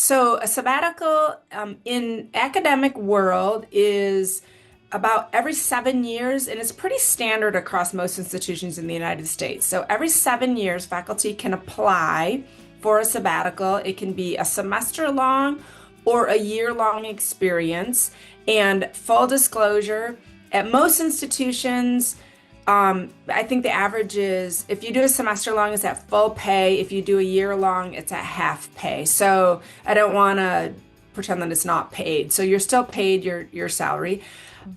So a sabbatical in academic world is about every 7 years, and it's pretty standard across most institutions in the United States. So every 7 years, faculty can apply for a sabbatical. It can be a semester long or a year-long experience. And full disclosure, at most institutions, I think the average is if you do a semester long, it's at full pay. If you do a year long, it's at half pay. So I don't want to pretend that it's not paid. So you're still paid your salary.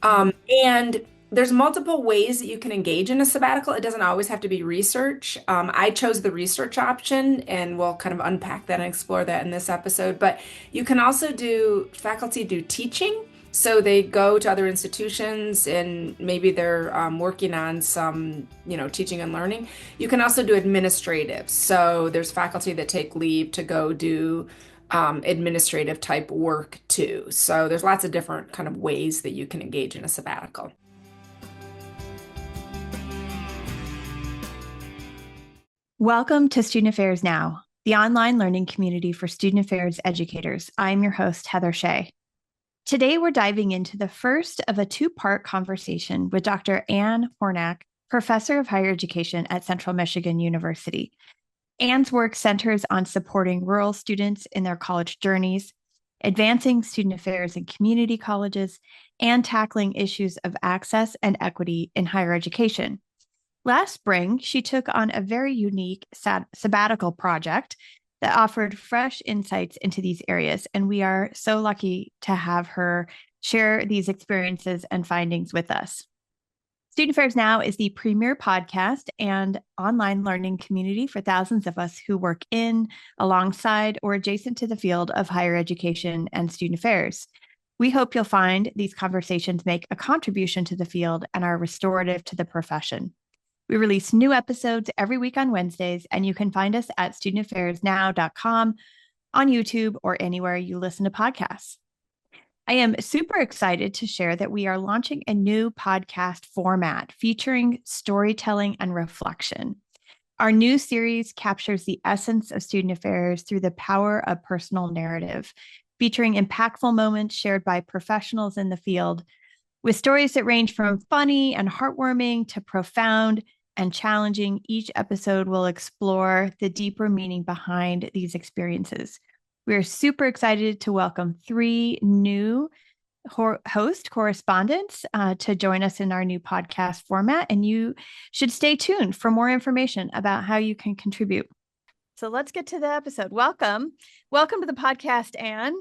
And there's multiple ways that you can engage in a sabbatical. It doesn't always have to be research. I chose the research option, and we'll kind of unpack that and explore that in this episode. But you can also faculty do teaching. So they go to other institutions and maybe they're working on some, teaching and learning. You can also do administrative. So there's faculty that take leave to go do administrative type work too. So there's lots of different kind of ways that you can engage in a sabbatical. Welcome to Student Affairs Now, the online learning community for student affairs educators. I'm your host, Heather Shea. Today, we're diving into the first of a two-part conversation with Dr. Anne Hornak, Professor of Higher Education at Central Michigan University. Anne's work centers on supporting rural students in their college journeys, advancing student affairs in community colleges, and tackling issues of access and equity in higher education. Last spring, she took on a very unique sabbatical project that offered fresh insights into these areas, and we are so lucky to have her share these experiences and findings with us. Student Affairs Now is the premier podcast and online learning community for thousands of us who work in, alongside, or adjacent to the field of higher education and student affairs. We hope you'll find these conversations make a contribution to the field and are restorative to the profession. We release new episodes every week on Wednesdays, and you can find us at studentaffairsnow.com, on YouTube, or anywhere you listen to podcasts. I am super excited to share that we are launching a new podcast format featuring storytelling and reflection. Our new series captures the essence of student affairs through the power of personal narrative, featuring impactful moments shared by professionals in the field, with stories that range from funny and heartwarming to profound and challenging. Each episode will explore the deeper meaning behind these experiences. We are super excited to welcome three new host correspondents to join us in our new podcast format, and you should stay tuned for more information about how you can contribute. So let's get to the episode. Welcome to the podcast, Anne.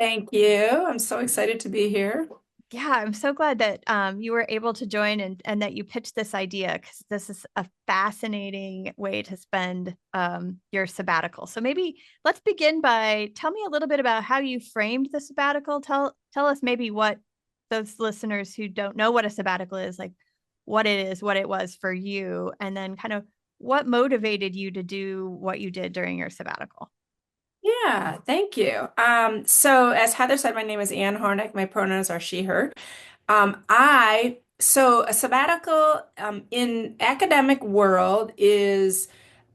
Thank you. I'm so excited to be here. Yeah, I'm so glad that you were able to join and that you pitched this idea, because this is a fascinating way to spend your sabbatical. So maybe let's begin by tell me a little bit about how you framed the sabbatical. Tell us maybe what those listeners who don't know what a sabbatical is, like what it is, what it was for you, and then kind of what motivated you to do what you did during your sabbatical. Yeah, thank you. So as Heather said, my name is Anne Hornak. My pronouns are she, her. So a sabbatical in academic world is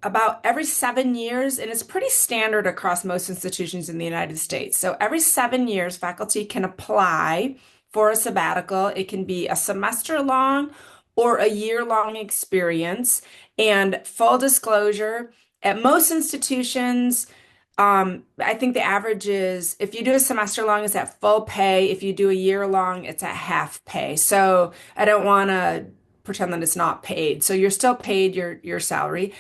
about every 7 years, and it's pretty standard across most institutions in the United States. So every 7 years, faculty can apply for a sabbatical. It can be a semester long or a year-long experience. And full disclosure, at most institutions, I think the average is if you do a semester long, it's at full pay. If you do a year long, it's at half pay. So I don't want to pretend that it's not paid. So you're still paid your salary.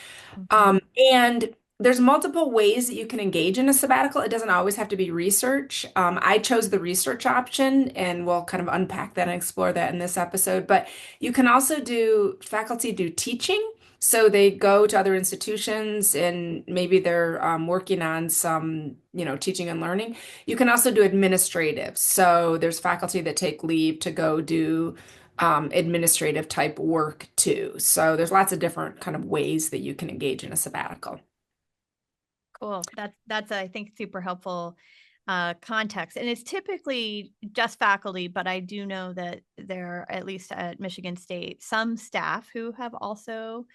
And there's multiple ways that you can engage in a sabbatical. It doesn't always have to be research. I chose the research option, and we'll kind of unpack that and explore that in this episode. But you can also faculty do teaching. So they go to other institutions and maybe they're working on some, teaching and learning. You can also do administrative. So there's faculty that take leave to go do administrative type work too. So there's lots of different kind of ways that you can engage in a sabbatical. Cool. That's I think super helpful context. And it's typically just faculty, but I do know that there, at least at Michigan State, some staff who have also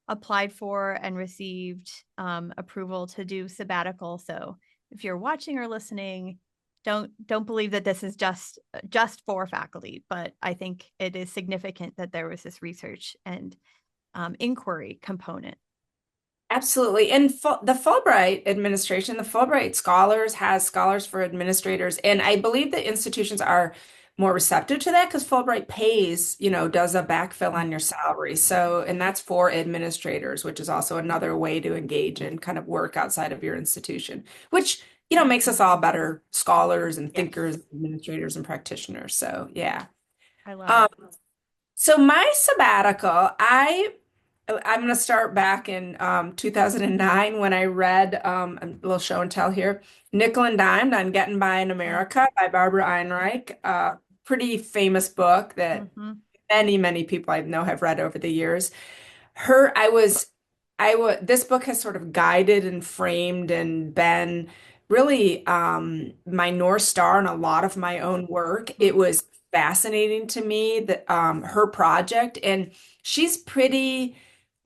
applied for and received approval to do sabbatical. So if you're watching or listening, don't believe that this is just for faculty, but I think it is significant that there was this research and inquiry component. Absolutely. And the Fulbright administration, the Fulbright Scholars has scholars for administrators. And I believe that institutions are more receptive to that because Fulbright pays, does a backfill on your salary. So, and that's for administrators, which is also another way to engage and kind of work outside of your institution, which, makes us all better scholars and Yes, thinkers, administrators and practitioners. So, yeah. I love Um, it. so my sabbatical, I'm going to start back in 2009 when I read a little show and tell here, Nickel and Dimed on Getting By in America by Barbara Einreich. Pretty famous book that Mm-hmm. many, many people I know have read over the years. Her, this book has sort of guided and framed and been really my North Star in a lot of my own work. It was fascinating to me that her project, and she's pretty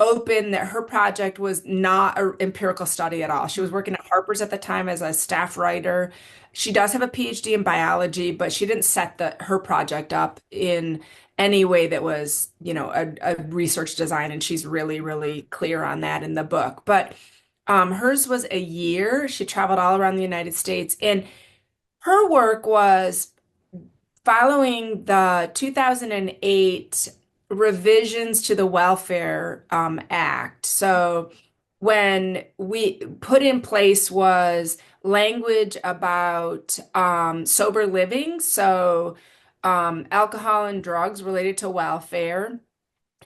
open that her project was not an empirical study at all. She was working at Harper's at the time as a staff writer. She does have a PhD in biology, but she didn't set her project up in any way that was, a research design, and she's really, really clear on that in the book. But hers was a year. She traveled all around the United States, and her work was following the 2008 revisions to the Welfare Act. So when we put in place was language about sober living, so alcohol and drugs related to welfare,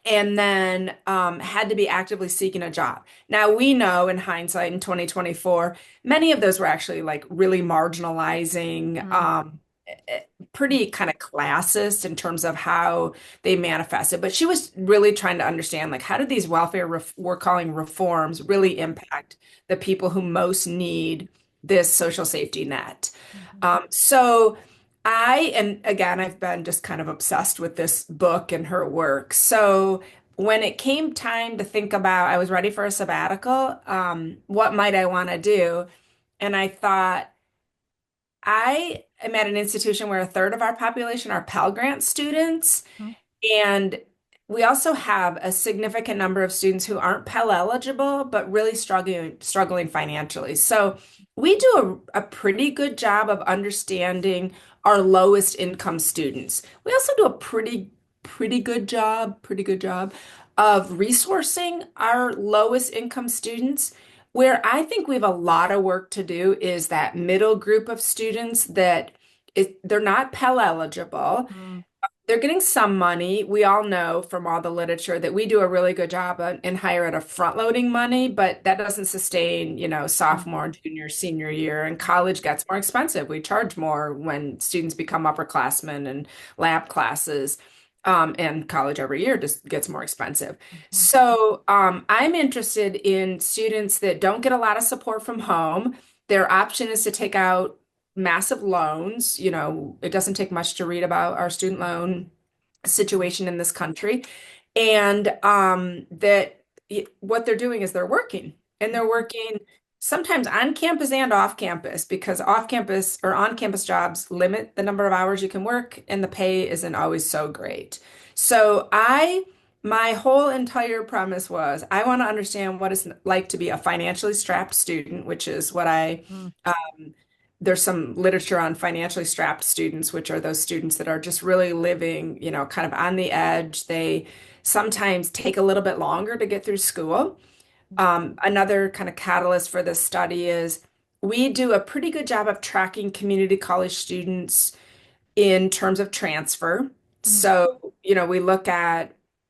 and then had to be actively seeking a job. Now we know in hindsight in 2024, many of those were actually like really marginalizing, pretty kind of classist in terms of how they manifested. But she was really trying to understand like how did these we're calling reforms really impact the people who most need this social safety net. So and again, I've been just kind of obsessed with this book and her work. So when it came time to think about, I was ready for a sabbatical, what might I want to do? And I thought, I am at an institution where a third of our population are Pell Grant students. And we also have a significant number of students who aren't Pell eligible, but really struggling financially. So we do a pretty good job of understanding our lowest income students. We also do a pretty good job of resourcing our lowest income students. Where I think we have a lot of work to do is that middle group of students that they're not Pell eligible. Mm-hmm. They're getting some money. We all know from all the literature that we do a really good job in higher ed of front loading money, but that doesn't sustain, sophomore, junior, senior year, and college gets more expensive. We charge more when students become upperclassmen and lab classes, and college every year just gets more expensive. So I'm interested in students that don't get a lot of support from home. Their option is to take out massive loans. It doesn't take much to read about our student loan situation in this country. And what they're doing is they're working, and they're working sometimes on campus and off campus because off campus or on campus jobs limit the number of hours you can work, and the pay isn't always so great. So my whole entire premise was I want to understand what it's like to be a financially strapped student, which is what there's some literature on financially strapped students, which are those students that are just really living, kind of on the edge. They sometimes take a little bit longer to get through school. Another kind of catalyst for this study is we do a pretty good job of tracking community college students in terms of transfer. So,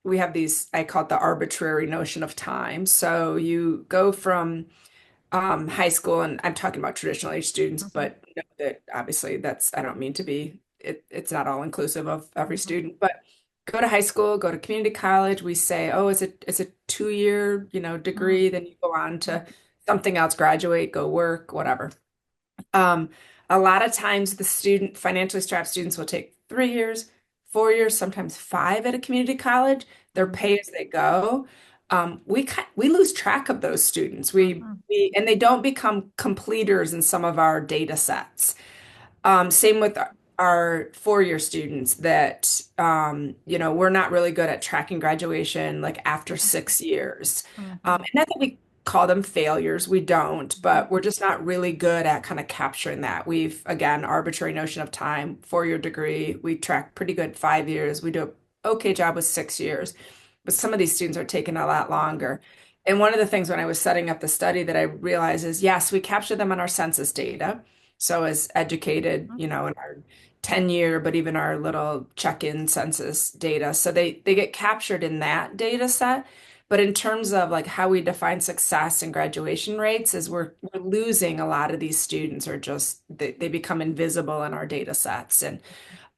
we have these, I call it the arbitrary notion of time. So you go from high school, and I'm talking about traditional age students, but that obviously I don't mean to be, it's not all inclusive of every student, but go to high school, go to community college. We say, oh, it's a 2-year, degree. Then you go on to something else, graduate, go work, whatever. Um, a lot of times financially strapped students will take 3 years, 4 years, sometimes 5 at a community college. They're pay as they go. we lose track of those students. Mhm. And they don't become completers in some of our data sets. Same with our four-year students that we're not really good at tracking graduation like after 6 years. Mhm. And not that we call them failures, we don't, but we're just not really good at kind of capturing that. We've, again, arbitrary notion of time, four-year degree, we track pretty good 5 years. We do an okay job with 6 years, but some of these students are taking a lot longer. And one of the things when I was setting up the study that I realized is, yes, we capture them on our census data. So as educated, Mhm. in our 10-year, but even our little check-in census data. So they get captured in that data set. But in terms of like how we define success and graduation rates, is we're losing a lot of these students or just they become invisible in our data sets. And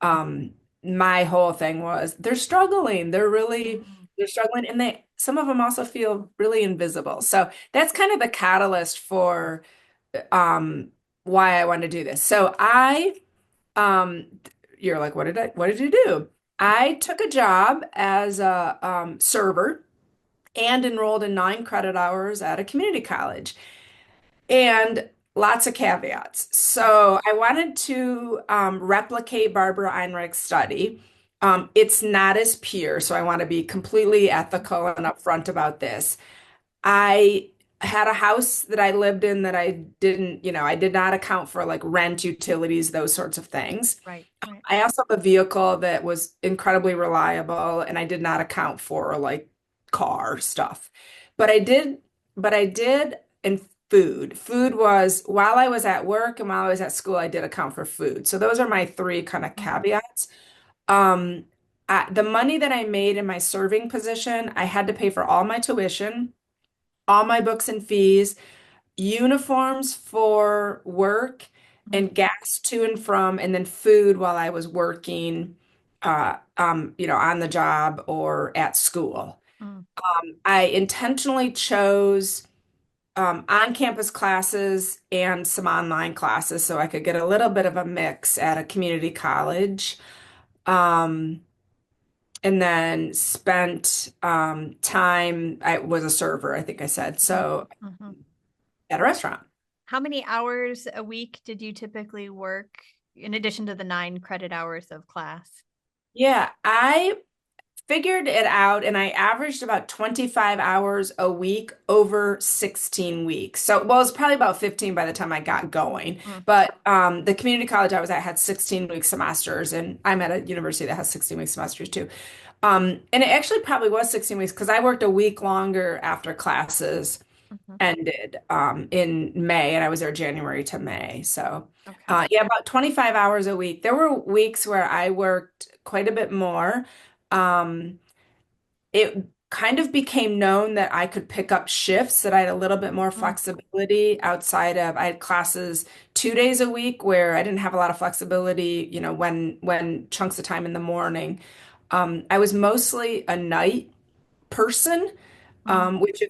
um my whole thing was they're struggling. Mhm. They're struggling and they some of them also feel really invisible. So that's kind of the catalyst for um why I want to do this. So um you're like, what did you do? I took a job as a server and enrolled in 9 credit hours at a community college and lots of caveats. So I wanted to replicate Barbara Einreich's study. It's not as pure, so I want to be completely ethical and upfront about this. I had a house that I lived in that I did not account for like rent, utilities, those sorts of things. Right, right. I also have a vehicle that was incredibly reliable and I did not account for like car stuff. But I did, but I did in food. Food was while I was at work and while I was at school, I did account for food. So those are my three kind of Mhm. caveats. The money that I made in my serving position, I had to pay for all my tuition, all my books and fees, uniforms for work, Mhm. and gas to and from, and then food while I was working, on the job or at school. Mhm. I intentionally chose on-campus classes and some online classes so I could get a little bit of a mix at a community college. Um, and then spent time, I was a server, I think I said, Mhm. so Mhm. at a restaurant. How many hours a week did you typically work in addition to the 9 credit hours of class? Yeah, I figured it out and I averaged about 25 hours a week over 16 weeks. So, well, it's probably about 15 by the time I got going. Mm. But the community college I was at had 16-week semesters, and I'm at a university that has 16-week semesters too. And it actually probably was 16 weeks because I worked a week longer after classes Mhm. ended in May, and I was there January to May. So, Okay. yeah, about 25 hours a week. There were weeks where I worked quite a bit more. Um, it kind of became known that I could pick up shifts, that I had a little bit more Mm. flexibility outside of, I had classes 2 days a week where I didn't have a lot of flexibility, when chunks of time in the morning. I was mostly a night person, Mm. which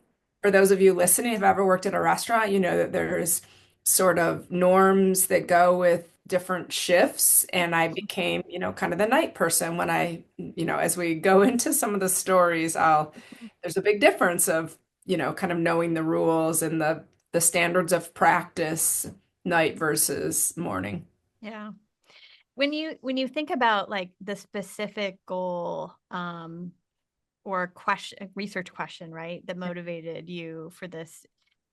for those of you listening, if you've ever worked at a restaurant, you know that there's sort of norms that go with different shifts. And I became, kind of the night person when as we go into some of the stories, there's a big difference of, kind of knowing the rules and the standards of practice, night versus morning. Yeah. When you think about like the specific goal or question research question, right, that motivated you for this,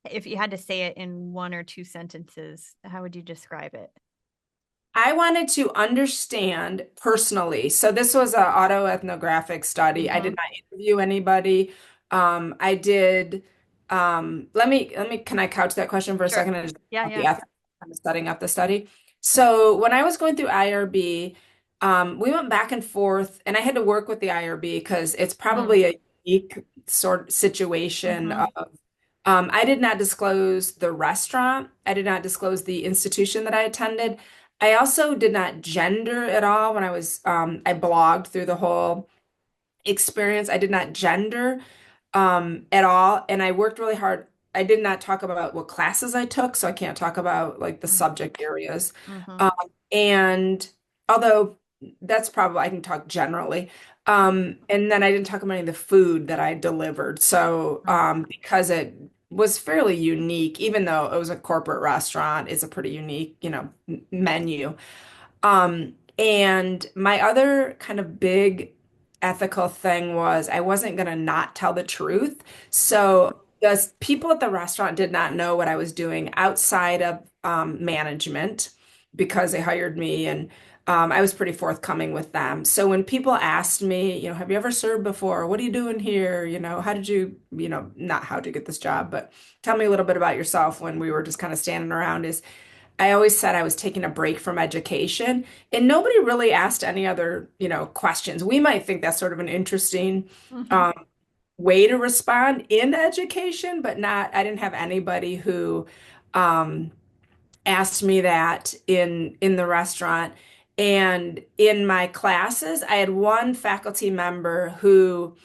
if you had to say it in 1 or 2 sentences, how would you describe it? I wanted to understand personally. So this was an autoethnographic study. I Mm-hmm. did not interview anybody. I did. Can I couch that question for a Sure. second and just Yeah, about the yeah. ethics of setting up the study? So when I was going through IRB, we went back and forth, and I had to work with the IRB because it's Mm. probably a unique sort of situation Mm-hmm. of I did not disclose the restaurant. I did not disclose the institution that I attended. I also did not gender at all when I blogged through the whole experience. I did not gender at all. And I worked really hard. I did not talk about what classes I took, so I can't talk about like the subject areas. Mm-hmm. Um, and although that's probably, I can talk generally. And then I didn't talk about any of the food that I delivered. So, Mm. because it was fairly unique, even though it was a corporate restaurant, it's a pretty unique, menu. And my other kind of big ethical thing was I wasn't going to not tell the truth. So the people at the restaurant did not know what I was doing outside of management because they hired me and I was pretty forthcoming with them. So when people asked me, have you ever served before? What are you doing here? How did you, not how to get this job, but tell me a little bit about yourself when we were just kind of standing around is I always said I was taking a break from education, and nobody really asked any other, questions. We might think that's sort of an interesting Mhm. um, way to respond in education, but not, I didn't have anybody who um, asked me that in the restaurant. And in my classes, I had one faculty member who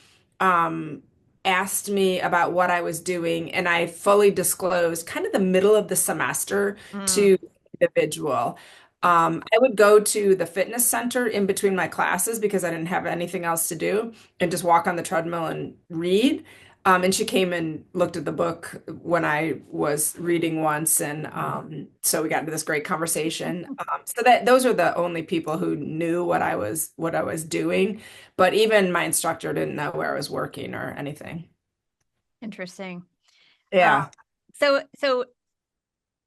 um, asked me about what I was doing, and I fully disclosed kind of the middle of the semester Mm. to the individual. I would go to the fitness center in between my classes because I didn't have anything else to do and just walk on the treadmill and read. And she came and looked at the book when I was reading once, and so we got into this great conversation. So that those are the only people who knew what I was doing, but even my instructor didn't know where I was working or anything. Interesting. Uh, Yeah, so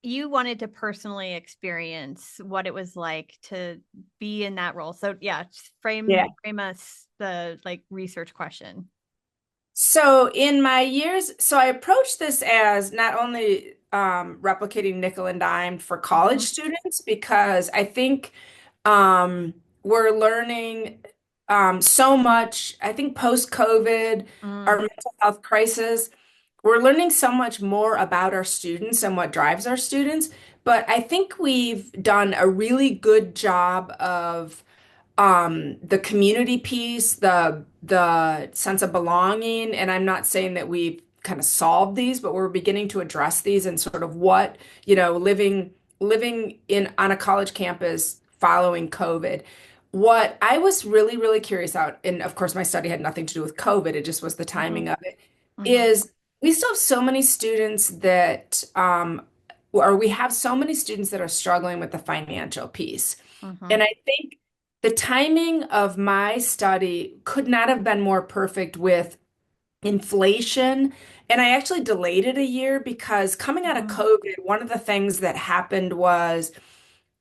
you wanted to personally experience what it was like to be in that role. So yeah, just yeah. frame us the like research question. So in my years, so I approached this as not only replicating nickel and dime for college Mhm. students because I think um, we're learning so much. I think post-COVID, our Mm. mental health crisis, we're learning so much more about our students and what drives our students. But I think we've done a really good job of the community piece, the sense of belonging, and I'm not saying that we've kind of solved these, but we're beginning to address these and sort of what, living in on a college campus following COVID. What I was really, really curious about, and of course my study had nothing to do with COVID, it just was the Mhm. timing of it, Mhm. is we still have so many students that or we have so many students that are struggling with the financial piece. And Mhm. I think the timing of my study could not have been more perfect with inflation. And I actually delayed it a year because coming out of Mhm. COVID, one of the things that happened was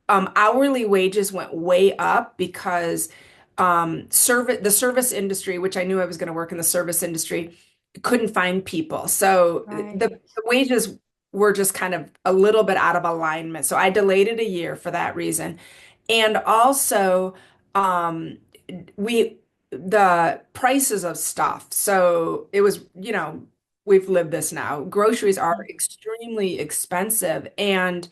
hourly wages went way up because the service industry, which I knew I was going to work in the service industry, couldn't find people. So Right. the wages were just kind of a little bit out of alignment. So I delayed it a year for that reason. And also, um, we the prices of stuff. So it was, we've lived this now. Groceries are Mhm. extremely expensive, and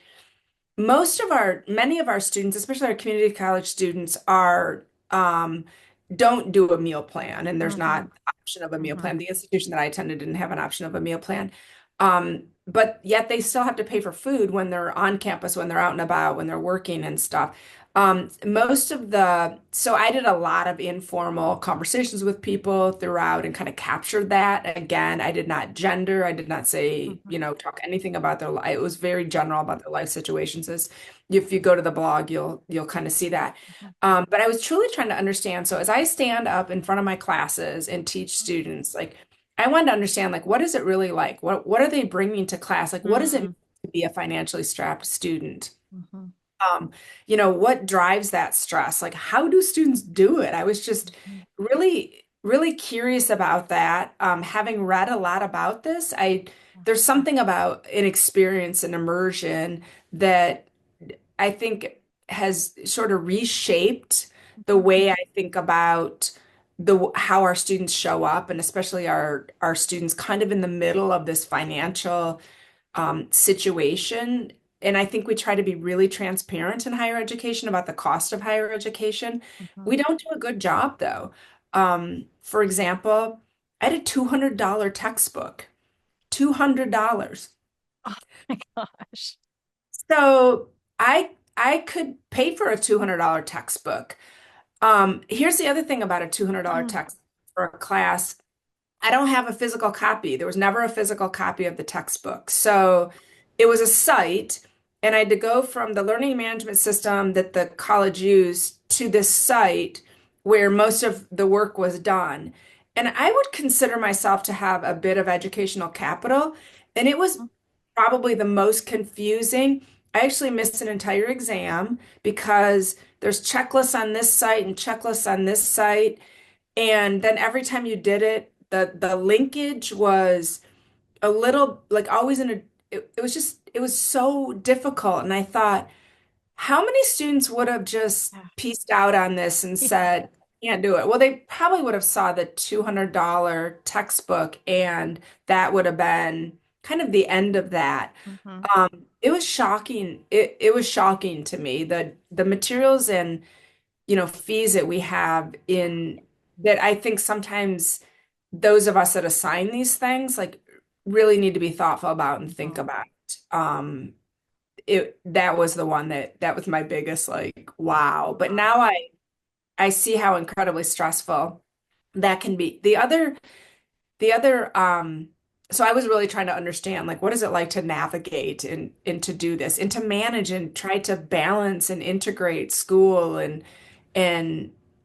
many of our students, especially our community college students, don't do a meal plan, and there's not Mhm. an option of a meal Mhm. plan. The institution that I attended didn't have an option of a meal plan. But yet they still have to pay for food when they're on campus, when they're out and about, when they're working and stuff. So I did a lot of informal conversations with people throughout and kind of captured that. Again, I did not gender, I did not say, Mhm. talk anything about their life. It was very general about their life situations. As if you go to the blog, you'll kind of see that. Mhm. But I was truly trying to understand. So as I stand up in front of my classes and teach students, like I wanted to understand, like, what is it really like? What are they bringing to class? Like, what does it mean Mhm. to be a financially strapped student? Mhm. um, what drives that stress? Like, how do students do it? I was just Mhm. really, really curious about that. Having read a lot about this, there's something about an experience and immersion that I think has sort of reshaped the Mhm. way I think about the how our students show up, and especially our students kind of in the middle of this financial situation. And I think we try to be really transparent in higher education about the cost of higher education. Mhm. We don't do a good job, though. For example, I had a $200 textbook, $200. Oh my gosh. So I could pay for a $200 textbook. Here's the other thing about a $200 Mm. text for a class. I don't have a physical copy. There was never a physical copy of the textbook. So it was a site, and I had to go from the learning management system that the college used to this site where most of the work was done. And I would consider myself to have a bit of educational capital, and it was probably the most confusing. I actually missed an entire exam because there's checklists on this site and checklists on this site. And then every time you did it, the linkage was a little like always in a it was just it was so difficult. And I thought, how many students would have just Yeah. pieced out on this and said, can't do it? Well, they probably would have saw the $200 textbook, and that would have been kind of the end of that. Hmm. It was shocking. It was shocking to me. The materials and fees that we have in that I think sometimes those of us that assign these things like really need to be thoughtful about and think Hmm. about. It that was the one that was my biggest like wow. But now I see how incredibly stressful that can be. The other so I was really trying to understand like what is it like to navigate and to do this and to manage and try to balance and integrate school and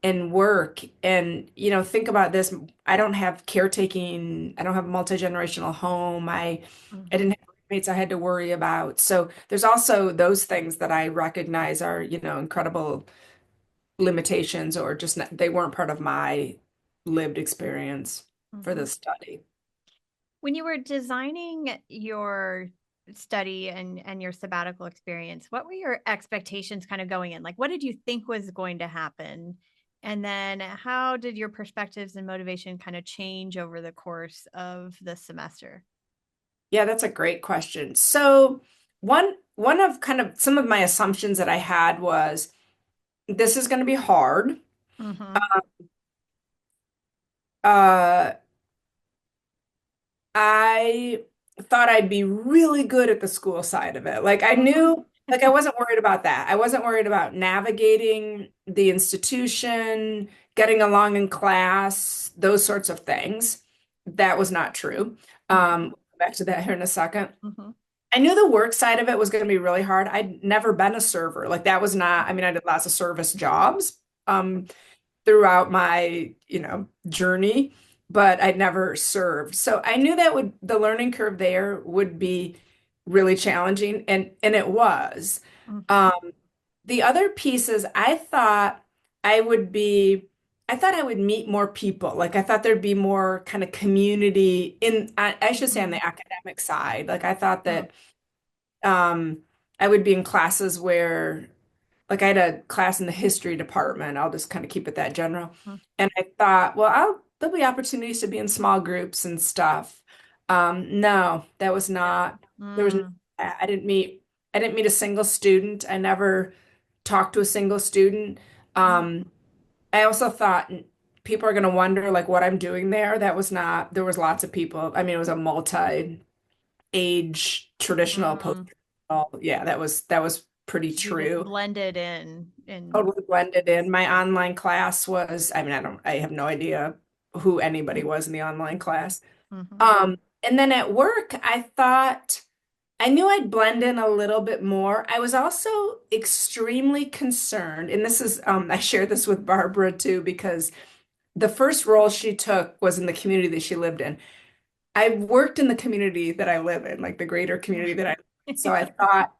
and work and think about this. I don't have caretaking, I don't have a multi-generational home. I Hmm. didn't have roommates I had to worry about. So there's also those things that I recognize are, incredible limitations or just not, they weren't part of my lived experience for Hmm. this study. When you were designing your study and your sabbatical experience, what were your expectations kind of going in? Like, what did you think was going to happen? And then how did your perspectives and motivation kind of change over the course of the semester? Yeah, that's a great question. So one of kind of some of my assumptions that I had was this is going to be hard. Hmm. Uh, I thought I'd be really good at the school side of it. Like I Hmm. knew, like I wasn't worried about that. I wasn't worried about navigating the institution, getting along in class, those sorts of things. That was not true. Back to that here in a second. Hmm. I knew the work side of it was going to be really hard. I'd never been a server. Like that was not, I mean, I did lots of service jobs throughout my, journey, but I'd never served. So I knew that would the learning curve there would be really challenging and it was. Hmm. Um, the other pieces I would be I thought I would meet more people. Like I thought there'd be more kind of community I should say on Hmm. the academic side. Like I thought that um, I would be in classes where, like, I had a class in the history department. I'll just kind of keep it that general. And I thought, well, there'll be opportunities to be in small groups and stuff. No, that was not, there was, Hmm. I didn't meet a single student. I never talked to a single student. Um, I also thought people are going to wonder like what I'm doing there. That was not, there was lots of people. I mean, it was a multi age traditional post. Hmm. Yeah, that was pretty You just true. blended in and Totally blended in. My online class was, I mean, I have no idea who anybody was in the online class. hmm. And then at work, I thought I knew I'd blend in a little bit more. I was also extremely concerned, and this is, I shared this with Barbara too, because the first role she took was in the community that she lived in. I worked in the community that I live in, like the greater community that I live in. So I thought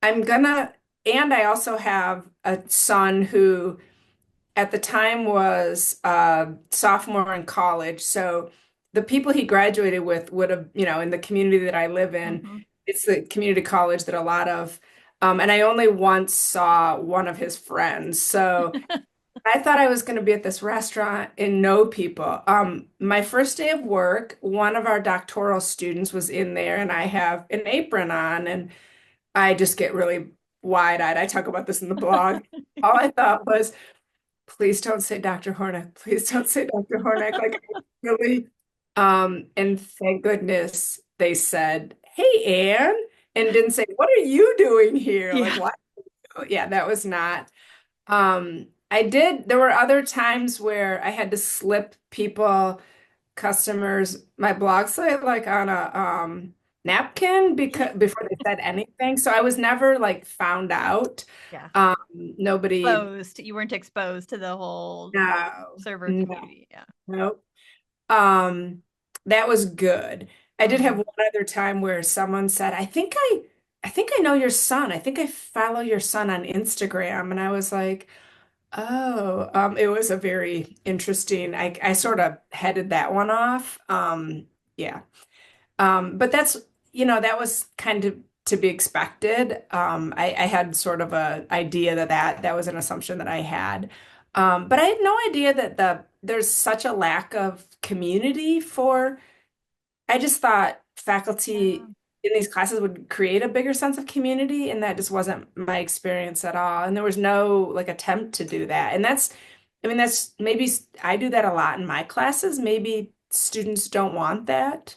I'm gonna, and I also have a son who at the time was a sophomore in college. So the people he graduated with would have, in the community that I live in, Hmm. it's the community college that a lot of, and I only once saw one of his friends. So I thought I was going to be at this restaurant and know people. My first day of work, one of our doctoral students was in there, and I have an apron on, and I just get really wide-eyed. I talk about this in the blog. All I thought was, please don't say Dr. Hornak. Please don't say Dr. Hornak. Like, I really, and thank goodness they said, "Hey, Anne," and didn't say, "What are you doing here?" Like, Yeah. what? Yeah, that was not. Um, I did. There were other times where I had to slip customers, my blog site, like on a napkin because before they said anything. So I was never like found out. Yeah. Nobody, Exposed. You weren't exposed to the whole no, server no, community. Yeah. no. Um, that was good. I did have Mm. one other time where someone said, I think I know your son. I think I follow your son on Instagram. And I was like, oh, it was a very interesting, I sort of headed that one off. Yeah. But that was kind of to be expected. I had sort of a idea that was an assumption that I had. But I had no idea that there's such a lack of community I just thought Yeah. faculty in these classes would create a bigger sense of community, and that just wasn't my experience at all. And there was no like attempt to do that. And that's maybe I do that a lot in my classes. Maybe students don't want that.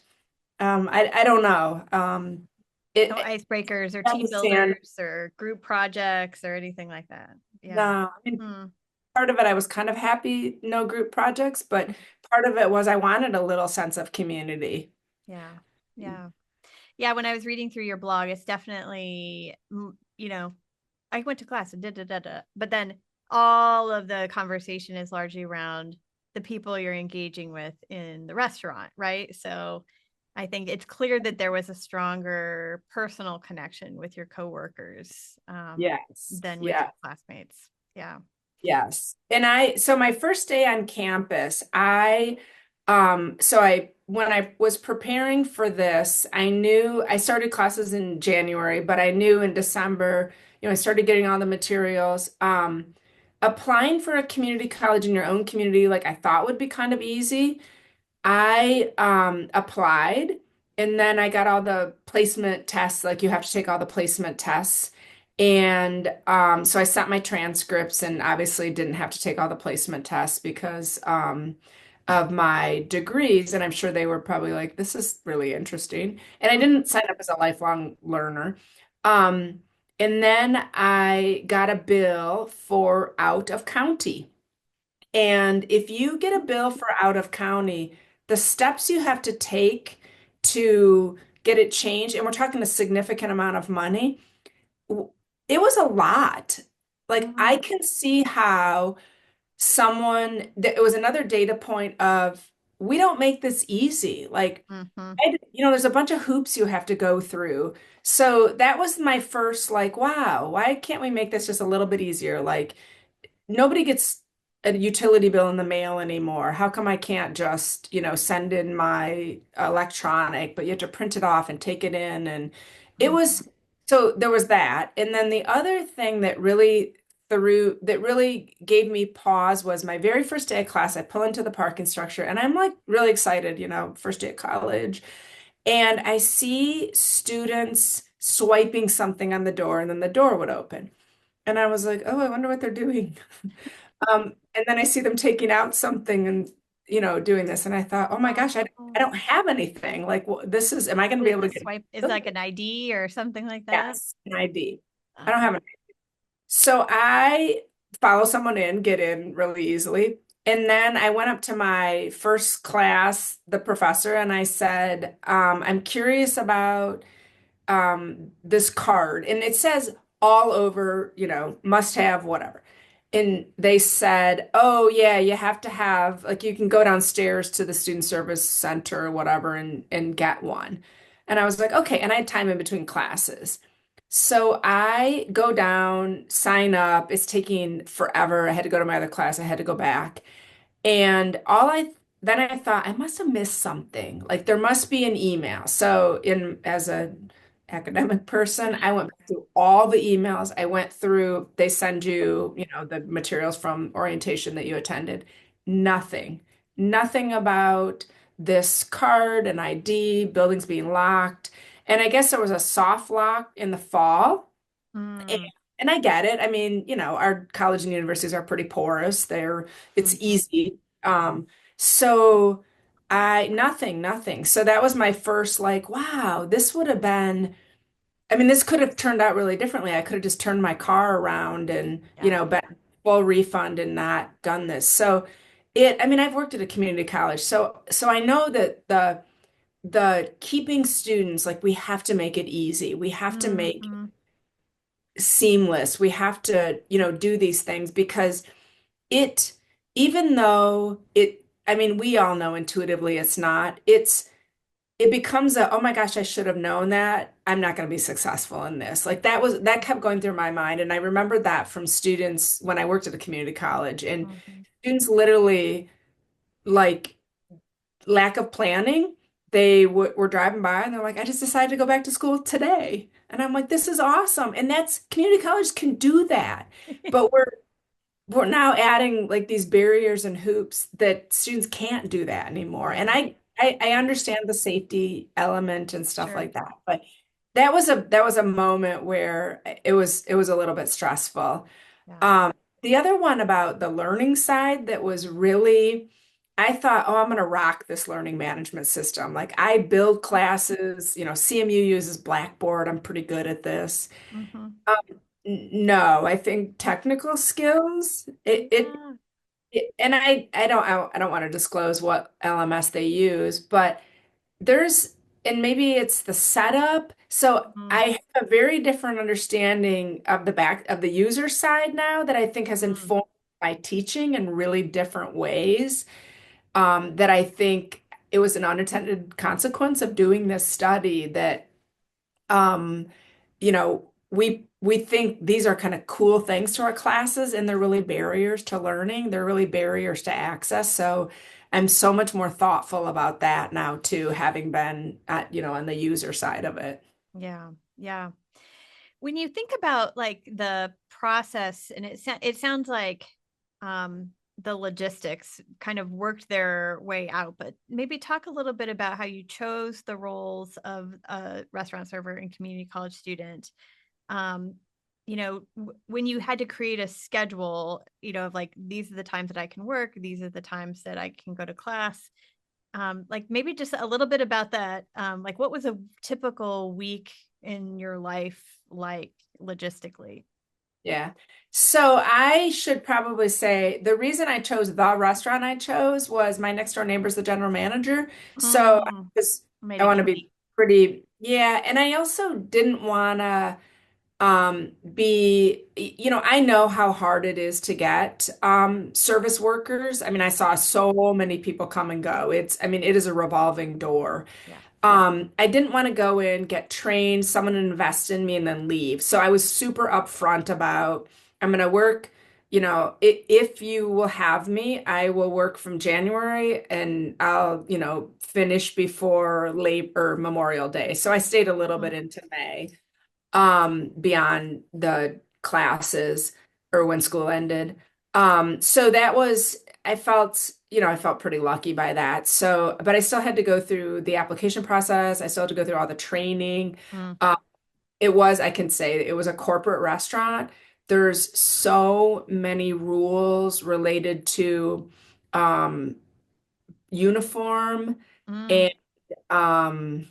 I don't know. No icebreakers or I team understand. builders or group projects or anything like that. No, Yeah. I mean, Hmm. part of it I was kind of happy, no group projects, but part of it was I wanted a little sense of community. Yeah. Yeah. Yeah. When I was reading through your blog, it's definitely, I went to class and but then all of the conversation is largely around the people you're engaging with in the restaurant, right? So I think it's clear that there was a stronger personal connection with your coworkers Yes. than with Yeah. your classmates. Yeah. Yes. So my first day on campus, when I was preparing for this, I knew I started classes in January, but I knew in December, I started getting all the materials. Applying for a community college in your own community, like I thought would be kind of easy. I applied and then I got all the placement tests, like you have to take all the placement tests. And so I sent my transcripts and obviously didn't have to take all the placement tests because of my degrees. And I'm sure they were probably like, this is really interesting. And I didn't sign up as a lifelong learner. Um, and then I got a bill for out of county. And if you get a bill for out of county, the steps you have to take to get it changed, and we're talking a significant amount of money, it was a lot. Like I Mhm. can see how it was another data point of we don't make this easy. Like Mhm. there's a bunch of hoops you have to go through. So that was my first like, wow, why can't we make this just a little bit easier? Like nobody gets a utility bill in the mail anymore. How come I can't just, send in my electronic, but you have to print it off and take it in? And it Mhm. was, so there was that. And then the other thing that really gave me pause was my very first day of class. I pull into the parking structure and I'm like really excited, first day of college. And I see students swiping something on the door and then the door would open. And I was like, oh, I wonder what they're doing. And then I see them taking out something and, doing this. And I thought, oh my gosh, I Oh, don't have anything. Like, am I going to be is able to the get swipe is billed? like an ID or something like that? Yes, an ID. I don't Oh. have an So I follow someone in, get in really easily. And then I went up to my first class, the professor, and I said, I'm curious about this card and it says all over, must have whatever. And they said, oh yeah, you have to have like you can go downstairs to the student service center or whatever and get one. And I was like, okay, and I had time in between classes. So I go down, sign up. It's taking forever. I had to go to my other class. I had to go back. And then I thought I must have missed something. Like there must be an email. So in as a academic person, I went through all the emails. I went through, they send you, the materials from orientation that you attended. Nothing. Nothing about this card and ID, buildings being locked. And I guess there was a soft lock in the fall. And, Mm. and I get it. I mean, our college and universities are pretty porous. It's Mhm. easy. So nothing. So that was my first like, wow, this would have been, I mean, this could have turned out really differently. I could have just turned my car around and, Yeah. but full refund and not done this. So I mean, I've worked at a community college, so I know that the keeping students, like we have to make it easy. We have to make Mm-hmm. seamless. We have to, do these things because it, even though I mean, we all know intuitively it's not, it becomes oh my gosh, I should have known that. I'm not going to be successful in this. Like that kept going through my mind. And I remember that from students when I worked at a community college and Mm-hmm. students literally like lack of planning. They were driving by and they're like, I just decided to go back to school today. And I'm like, this is awesome. And that's community college can do that. But we're now adding like these barriers and hoops that students can't do that anymore. And Yeah, I understand the safety element and stuff sure. like that, but that was a moment where it was a little bit stressful. Yeah. Um, the other one about the learning side that was really, I thought, oh, I'm going to rock this learning management system. Like I build classes, CMU uses Blackboard. I'm pretty good at this. Mm-hmm. Um, no, I think technical skills, Yeah. and I don't want to disclose what LMS they use, but there's, and maybe it's the setup. So Mm-hmm. I have a very different understanding of the back of the user side now that I think has informed my teaching in really different ways. That I think it was an unintended consequence of doing this study that um, we think these are kind of cool things to our classes, and they're really barriers to learning. They're really barriers to access. So I'm so much more thoughtful about that now too, having been on the user side of it. Yeah. Yeah. When you think about like the process, and it sounds like um the logistics kind of worked their way out, but maybe talk a little bit about how you chose the roles of a restaurant server and community college student. um when you had to create a schedule, of like, these are the times that I can work, these are the times that I can go to class. Like maybe just a little bit about that. Like what was a typical week in your life like logistically? Yeah. So I should probably say the reason I chose the restaurant I chose was my next door neighbor's the general manager. So Mm, made I it want to be easy. pretty, yeah. And I also didn't want to I know how hard it is to get service workers. I mean, I saw so many people come and go. I mean, it is a revolving door. Yeah. I didn't want to go in, get trained, someone invest in me, and then leave. So I was super upfront about I'm going to work. If you will have me, I will work from January and I'll, finish before Labor Memorial Day. So I stayed a little bit Mhm. into May, beyond the classes or when school ended. So that was, I felt pretty lucky by that. So, but I still had to go through the application process. I still had to go through all the training. Mm, Um, I can say it was a corporate restaurant. There's so many rules related to um, uniform mm, and um,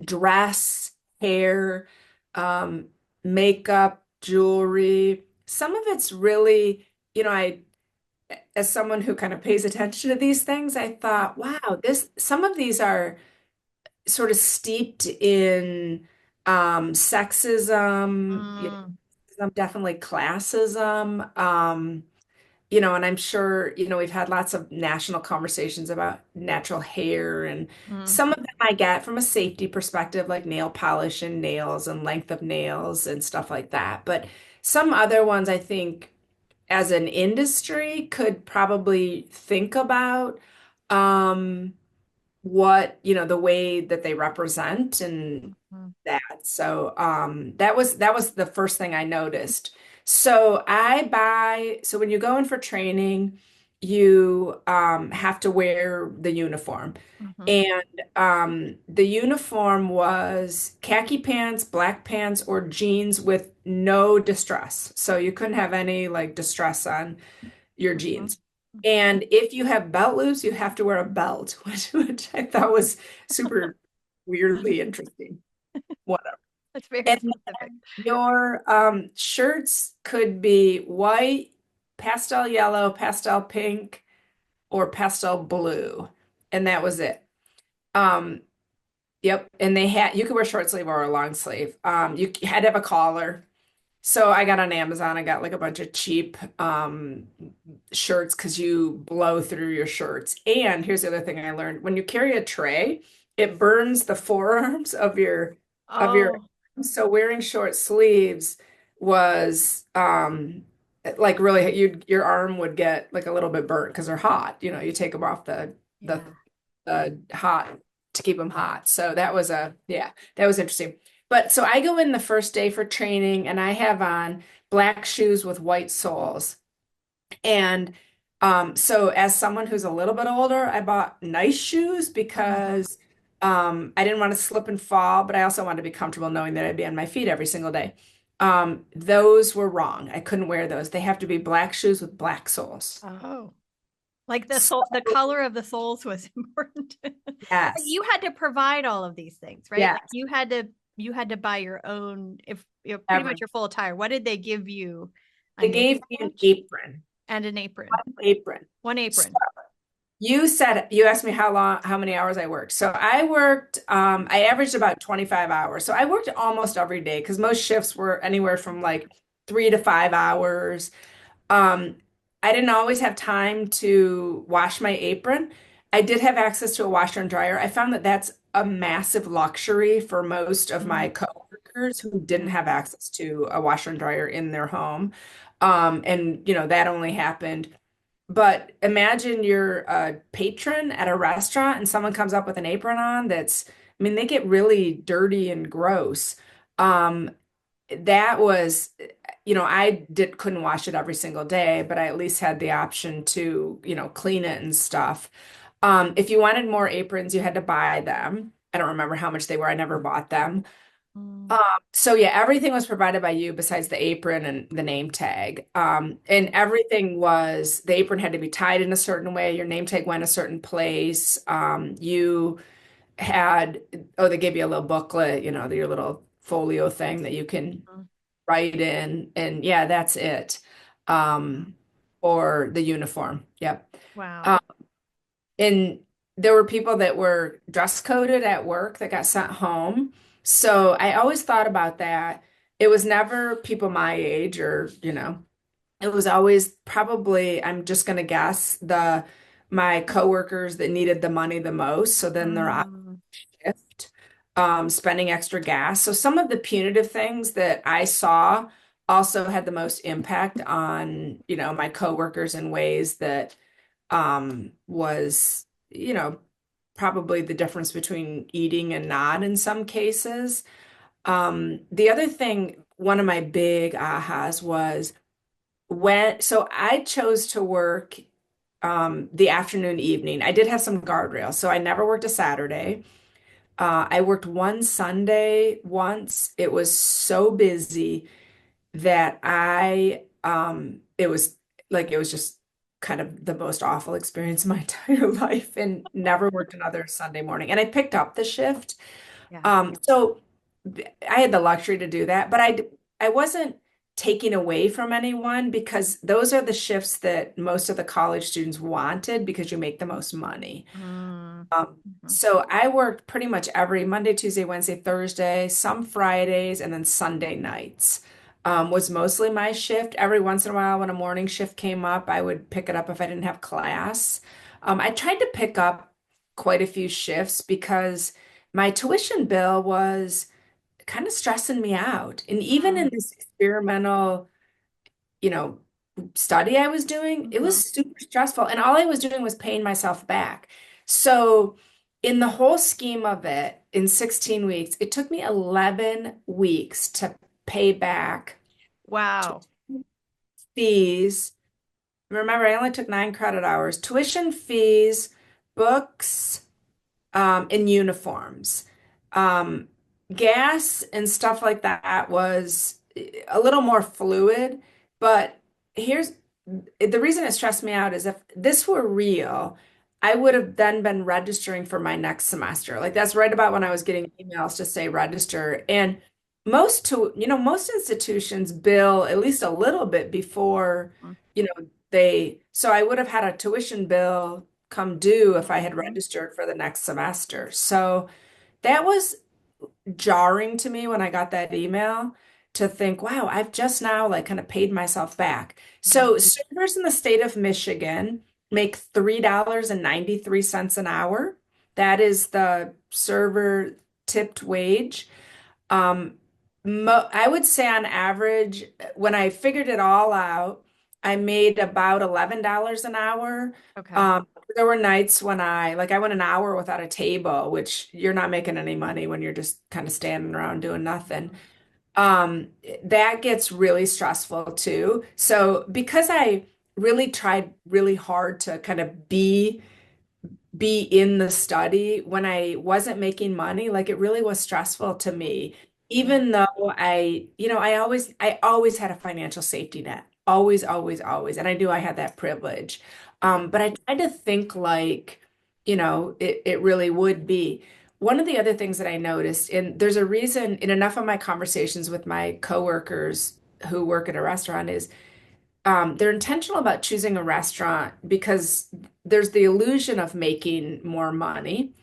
dress, hair, um, makeup, jewelry. Some of it's really, as someone who kind of pays attention to these things, I thought, wow, some of these are sort of steeped in sexism, mm, definitely classism. And I'm sure, we've had lots of national conversations about natural hair, and mm, some of them I get from a safety perspective, like nail polish and nails and length of nails and stuff like that. But some other ones I think as an industry could probably think about um, the way that they represent and mm, that. So that was the first thing I noticed. So when you go in for training, you have to wear the uniform. mhm, And the uniform was khaki pants, black pants, or jeans with no distress. So you couldn't have any like distress on your mhm, jeans. mhm. And if you have belt loops, you have to wear a belt, which I thought was super weirdly interesting. Whatever. That's very And specific. your shirts could be white. pastel yellow, pastel pink, or pastel blue, and that was it. Um, yep, and they had you could wear short sleeve or a long sleeve. You had to have a collar. So I got on Amazon, I got like a bunch of cheap shirts because you blow through your shirts. And here's the other thing I learned. When you carry a tray, it burns the forearms of your Oh, so wearing short sleeves was like really your arm would get like a little bit burnt because they're hot. You take them off the yeah. hot to keep them hot. So that was yeah, that was interesting. But so I go in the first day for training and I have on black shoes with white soles. And so as someone who's a little bit older, I bought nice shoes Mhm. because I didn't want to slip and fall, but I also wanted to be comfortable knowing that I'd be on my feet every single day. Those were wrong. I couldn't wear those. They have to be black shoes with black soles. Oh, like So, the color of the soles was important. But yes, you had to provide all of these things, right? Like yes, you had to buy your own, if pretty much everything. your full attire. What did they give you? A They name gave me an badge apron. and an apron. Apron. One So apron. you asked me how many hours I worked. So I averaged about 25 hours. So I worked almost every day because most shifts were anywhere from like 3 to 5 hours. Um, I didn't always have time to wash my apron. I did have access to a washer and dryer. I found that that's a massive luxury for most of my Mm, coworkers who didn't mm, have access to a washer and dryer in their home. And that only happened. But imagine you're a patron at a restaurant and someone comes up with an apron on I mean, they get really dirty and gross. Um, that was, I couldn't wash it every single day, but I at least had the option to, clean it and stuff. If you wanted more aprons, you had to buy them. I don't remember how much they were. I never bought them. mm, Um, so yeah, everything was provided by you besides the apron and the name tag. And everything the apron had to be tied in a certain way. Your name tag went a certain place. You had, oh, they gave you a little booklet, your little folio thing that you can mm. write in. And yeah, that's it. Um, or the uniform. Yep. Wow. Um, and there were people that were dress coded at work that got sent home. So I always thought about that. It was never people my age it was always probably, I'm just going to guess, my coworkers that needed the money the most. So then they're out Mm, shift, spending extra gas. So some of the punitive things that I saw also had the most impact on, my coworkers in ways that was, probably the difference between eating and not in some cases. The other thing, one of my big ahas was so I chose to work the afternoon, evening. I did have some guardrails, so I never worked a Saturday. I worked one Sunday once. It was so busy that it was just kind of the most awful experience of my entire life and never worked another Sunday morning. And I picked up the shift. yeah. So I had the luxury to do that, but I wasn't taking away from anyone because those are the shifts that most of the college students wanted because you make the most money. Mm, mhm. So I worked pretty much every Monday, Tuesday, Wednesday, Thursday, some Fridays, and then Sunday nights was mostly my shift. Every once in a while, when a morning shift came up, I would pick it up if I didn't have class. I tried to pick up quite a few shifts because my tuition bill was kind of stressing me out. And even in Mm, this experimental, you know, study I was doing, it was mhm. super stressful. And all I was doing was paying myself back. So, in the whole scheme of it, in 16 weeks, it took me 11 weeks to pay back Wow. fees. Remember, I only took 9 credit hours, tuition fees, books, and uniforms. Um, Gas and stuff like that was a little more fluid, but here's the reason it stressed me out is if this were real, I would have then been registering for my next semester. Like that's right about when I was getting emails to say register. And most institutions bill at least a little bit before. so I would have had a tuition bill come due if I had Mhm. registered for the next semester. So that was jarring to me when I got that email to think, wow, I've just now like kind of paid myself back. So Mhm. servers in the state of Michigan make $3.93 an hour. That is the server tipped wage. Um, I would say on average, when I figured it all out, I made about $11 an hour. Okay. Um, there were nights when I went an hour without a table, which you're not making any money when you're just kind of standing around doing nothing. Um, that gets really stressful too. So because I really tried really hard to kind of be in the study when I wasn't making money, like it really was stressful to me. Yeah. Even though I always had a financial safety net. Always, always, always. And I knew I had that privilege. Yeah. But I tried to think like, it really would be. One of the other things that I noticed, and there's a reason in enough of my conversations with my coworkers who work at a restaurant is they're intentional about choosing a restaurant because there's the illusion of making more money,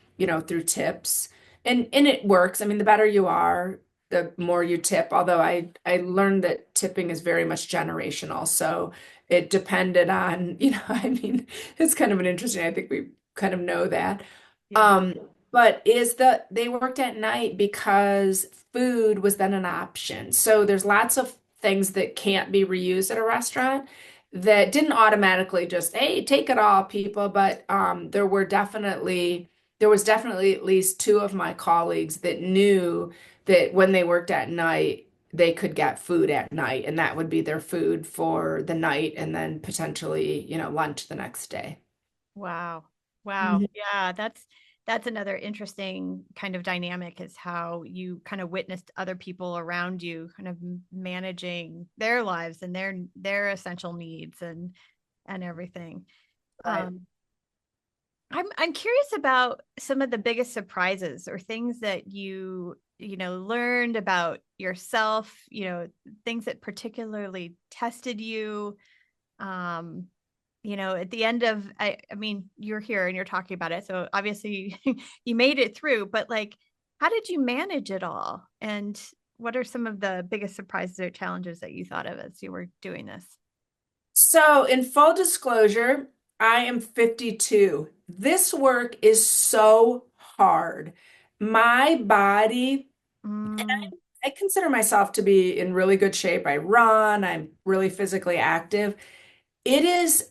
through tips. And it works. I mean, the better you are, the more you tip. Although I learned that tipping is very much generational. So it depended on, I mean, it's kind of an interesting, I think we kind of know that. Yeah. Um, but they worked at night because food was then an option. So there's lots of things that can't be reused at a restaurant that didn't automatically just, hey, take it all, people. But there was definitely at least two of my colleagues that knew that when they worked at night, they could get food at night, and that would be their food for the night and then potentially, lunch the next day. Wow. Wow. Mhm. Yeah, that's another interesting kind of dynamic is how you kind of witnessed other people around you kind of managing their lives and their essential needs and everything. Right. Um, I'm curious about some of the biggest surprises or things that you learned about yourself, things that particularly tested you. Um, at the end of I mean, you're here and you're talking about it, so obviously you made it through, but like how did you manage it all? And what are some of the biggest surprises or challenges that you thought of as you were doing this? So, in full disclosure, I am 52. This work is so hard. My body, and Mm, I consider myself to be in really good shape. I run, I'm really physically active. It is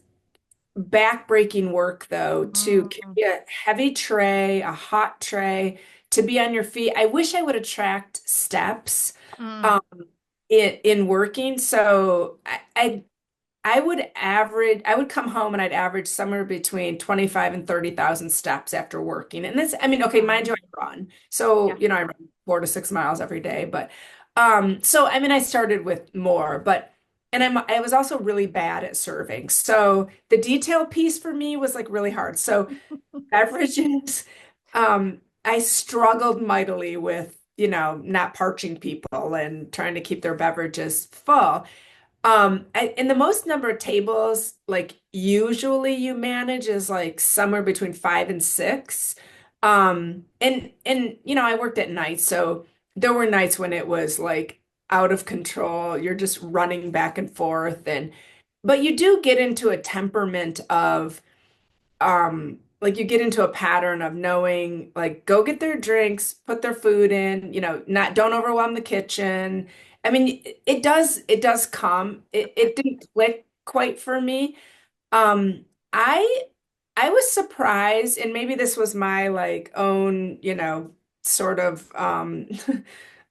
back-breaking work, though, to mm, carry a heavy tray, a hot tray, to be on your feet. I wish I would have tracked steps mm. um, in working. So I would come home and I'd average somewhere between 25 and 30,000 steps after working. And I mean, okay, mind Wow. you, I run. So, Yeah. I run 4 to 6 miles every day. But so I mean, I started with more, and I was also really bad at serving. So the detail piece for me was like really hard. So beverages, I struggled mightily with, not parching people and trying to keep their beverages full. And the most number of tables, like usually you manage is like somewhere between five and six. And I worked at night, so there were nights when it was like out of control. You're just running back and forth, but you do get into a temperament of like you get into a pattern of knowing like go get their drinks, put their food in, not don't overwhelm the kitchen. I mean, it does come. It didn't click quite for me. Um I I was surprised, and maybe this was my like own, sort of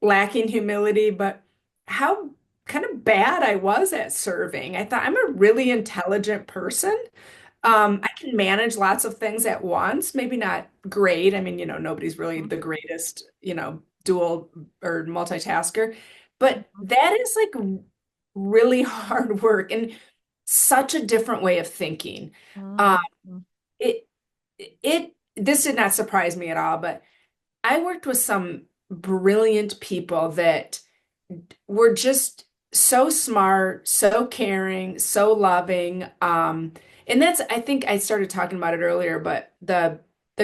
lacking humility, but how kind of bad I was at serving. I thought I'm a really intelligent person. I can manage lots of things at once, maybe not great. I mean, nobody's really the greatest, dual or multitasker, but that is like really hard work and such a different way of thinking. Um, Mm, it, this did not surprise me at all, but I worked with some brilliant people that were just so smart, so caring, so loving. And that's, I think I started talking about it earlier, but the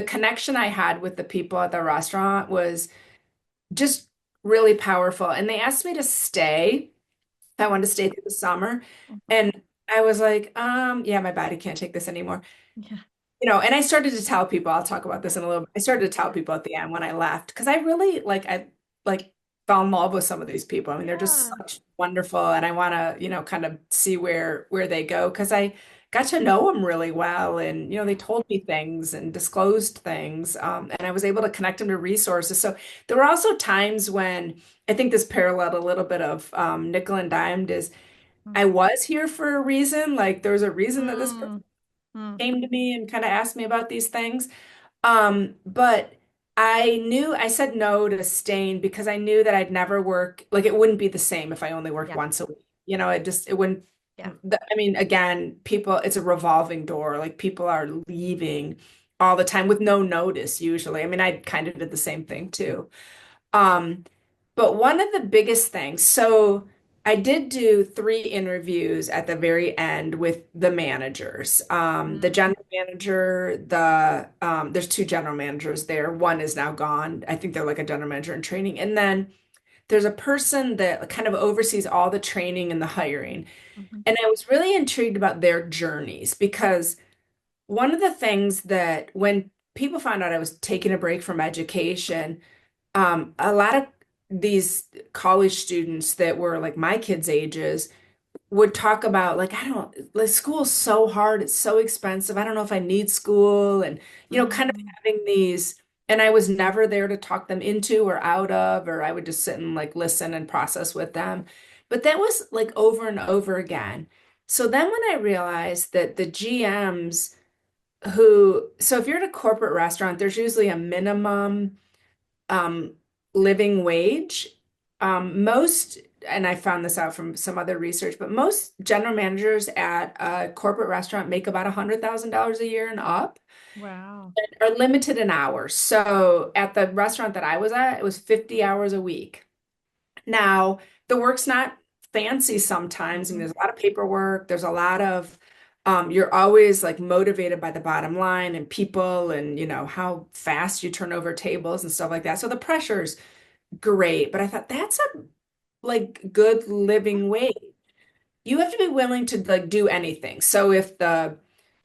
connection I had with the people at the restaurant was just really powerful. And they asked me to stay. I wanted to stay through the summer. Mhm. And I was like, yeah, my body can't take this anymore. Yeah. And I started to tell people, I'll talk about this in a little bit. I started to tell people at the end when I left because I really I like fell in love with some of these people. I mean, they're just Yeah. such wonderful and I want to, kind of see where they go because I got to know them really well and they told me things and disclosed things and I was able to connect them to resources. So there were also times when I think this paralleled a little bit of nickel and dimed is I Mhm. was here for a reason. Like there was a reason that this Mm. Mm. came to me and kind of asked me about these things. But I said no to staying because I knew that I'd never work, like it wouldn't be the same if I only worked Yeah. once a week. It wouldn't, Yeah. I mean, again, people, it's a revolving door. Like people are leaving all the time with no notice usually. I mean, I kind of did the same thing too. Um, but one of the biggest things, so I did do 3 interviews at the very end with the managers. The Mm. general manager, there's 2 general managers there. One is now gone. I think they're like a general manager in training. And then there's a person that kind of oversees all the training and the hiring. Mhm. And I was really intrigued about their journeys because one of the things that when people found out I was taking a break from education, a lot of these college students that were like my kids' ages would talk about like I don't like school's so hard, it's so expensive. I don't know if I need school and kind of Mm. having these and I was never there to talk them into or out of or I would just sit and like listen and process with them. But that was like over and over again. So then when I realized that the GMs so if you're at a corporate restaurant, there's usually a minimum um, living wage. Most, and I found this out from some other research, but most general managers at a corporate restaurant make about $100,000 a year and up, Wow. are limited in hours. So at the restaurant that I was at, it was 50 hours a week. Now, the work's not fancy sometimes. I mean, Mhm. there's a lot of paperwork. There's a lot of, you're always like motivated by the bottom line and people and, how fast you turn over tables and stuff like that. So the pressure's great. But I thought that's a like good living wage. You have to be willing to like do anything. So if the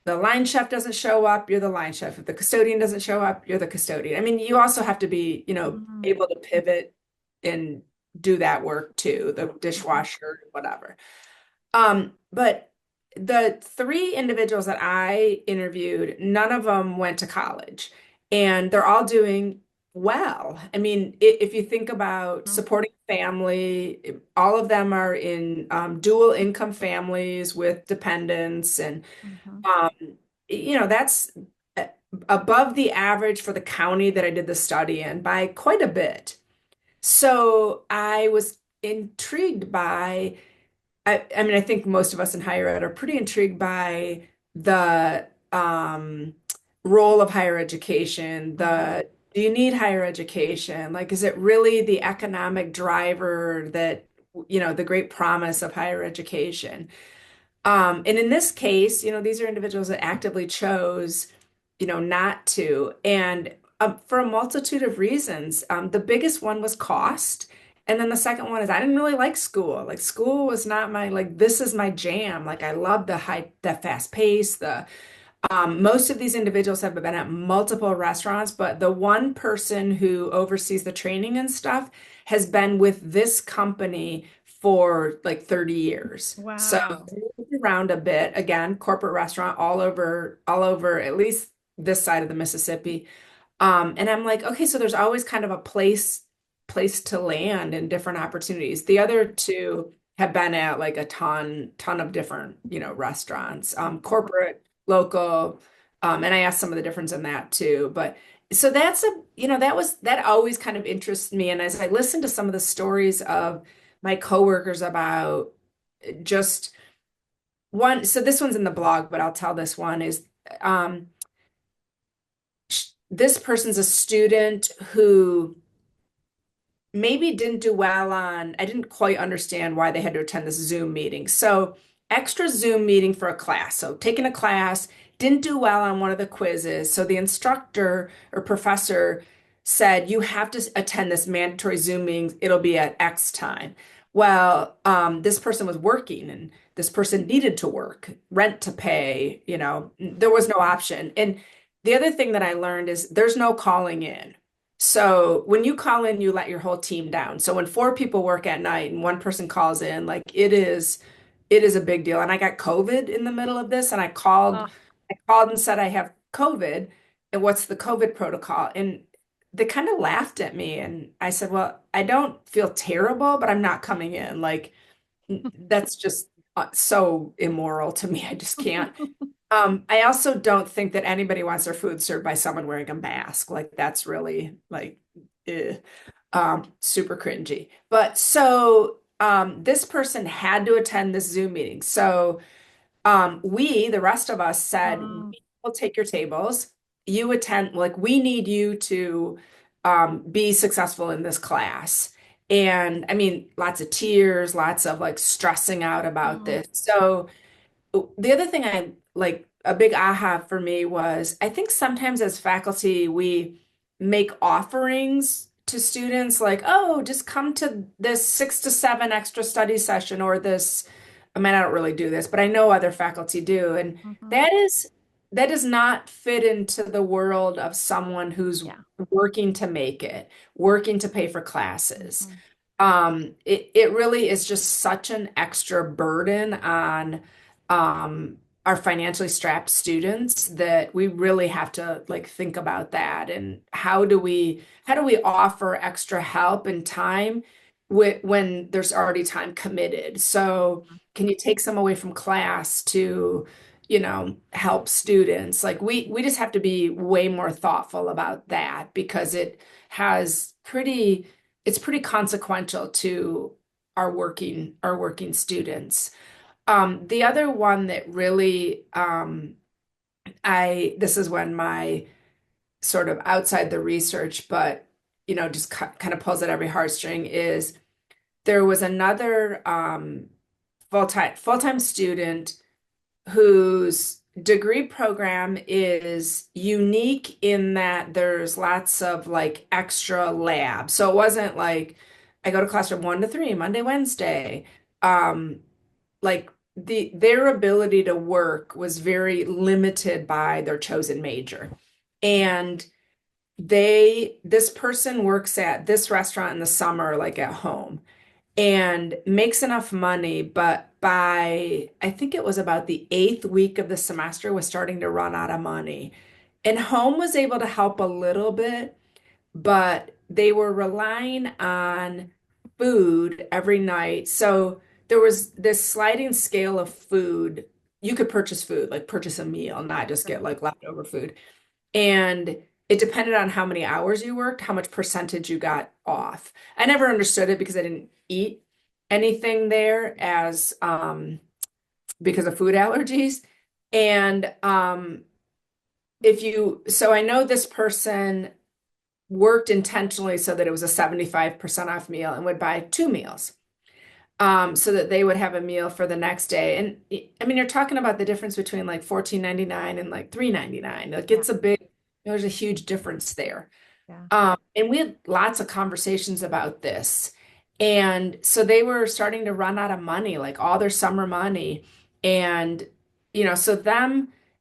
line chef doesn't show up, you're the line chef. If the custodian doesn't show up, you're the custodian. I mean, you also have to be, Mm. able to pivot and do that work too, the Mhm. dishwasher, whatever. But the 3 individuals that I interviewed, none of them went to college, and they're all doing well. I mean, if you think about Mhm. supporting family, all of them are in dual income families with dependents, and Mhm. um, that's uh, above the average for the county that I did the study in by quite a bit. So I was intrigued by I mean, I think most of us in higher ed are pretty intrigued by the role of higher education. Mhm. Do you need higher education? Like, is it really the economic driver that, the great promise of higher education? And in this case, these are individuals that actively chose, not to, and for a multitude of reasons. The biggest one was cost. And then the second one is I didn't really like school. Like school was not like, this is my jam. Like I love the fast pace, most of these individuals have been at multiple restaurants, but the one person who oversees the training and stuff has been with this company for like 30 years. So Wow. they moved around a bit. Again, corporate restaurant all over at least this side of the Mississippi. And I'm like, okay, so there's always kind of a place to land and different opportunities. The other two have been at like a ton of different, restaurants, Mhm. corporate, local, and I asked some of the difference in that too. But so that always kind of interests me. And as I listen to some of the stories of my coworkers about just one, so this one's in the blog, but I'll tell this one is um this person's a student who maybe didn't do well on, I didn't quite understand why they had to attend this Zoom meeting. So, extra Zoom meeting for a class. So, taking a class, didn't do well on one of the quizzes. So, the instructor or professor said, you have to attend this mandatory Zoom meeting. It'll be at X time. Well, this person was working and this person needed to work, rent to pay, there was no option. And the other thing that I learned is there's no calling in. So when you call in, you let your whole team down. So when four people work at night and one person calls in, like it is a big deal. And I got COVID in the middle of this, and Oh. I called and said I have COVID, and what's the COVID protocol? And they kind of laughed at me, and I said, well, I don't feel terrible, but I'm not coming in. Like that's just so immoral to me. I just can't. I also don't think that anybody wants their food served by someone wearing a mask. Like that's really like eh, super cringy. But so this person had to attend this Zoom meeting. So the rest of us said, Oh. we will take your tables. You attend, like we need you to be successful in this class. And I mean, lots of tears, lots of like stressing out about Oh. this. So the other thing I like, a big aha for me was I think sometimes as faculty, we make offerings to students like, oh, just come to this 6 to 7 extra study session or this. I mean, I don't really do this, but I know other faculty do. And Mhm. that is, that does not fit into the world of someone who's Yeah. working to make it, working to pay for classes. Mhm. It really is just such an extra burden on our financially strapped students that we really have to like think about that and how do we offer extra help and time when there's already time committed. So can you take some away from class to help students? Like we just have to be way more thoughtful about that because has pretty it's pretty consequential to our working students. The other one that really I this is when my sort of outside the research, but just kind of pulls at every heartstring is there was another full-time student whose degree program is unique in that there's lots of like extra labs. So it wasn't like I go to class from 1 to 3, Monday, Wednesday. Um, like their ability to work was very limited by their chosen major. And this person works at this restaurant in the summer, like at home and makes enough money, but by I think it was about the 8th week of the semester was starting to run out of money. And home was able to help a little bit, but they were relying on food every night. So there was this sliding scale of food. You could purchase food, like purchase a meal, not just get like leftover food. And it depended on how many hours you worked, how much percentage you got off. I never understood it because I didn't eat anything there as because of food allergies. And so I know this person worked intentionally so that it was a 75% off meal and would buy 2 meals so that they would have a meal for the next day. And I mean, you're talking about the difference between like 14.99 and like 3.99. Like Yeah. there's a huge difference there. Yeah. And we had lots of conversations about this. And so they were starting to run out of money, like all their summer money. And, so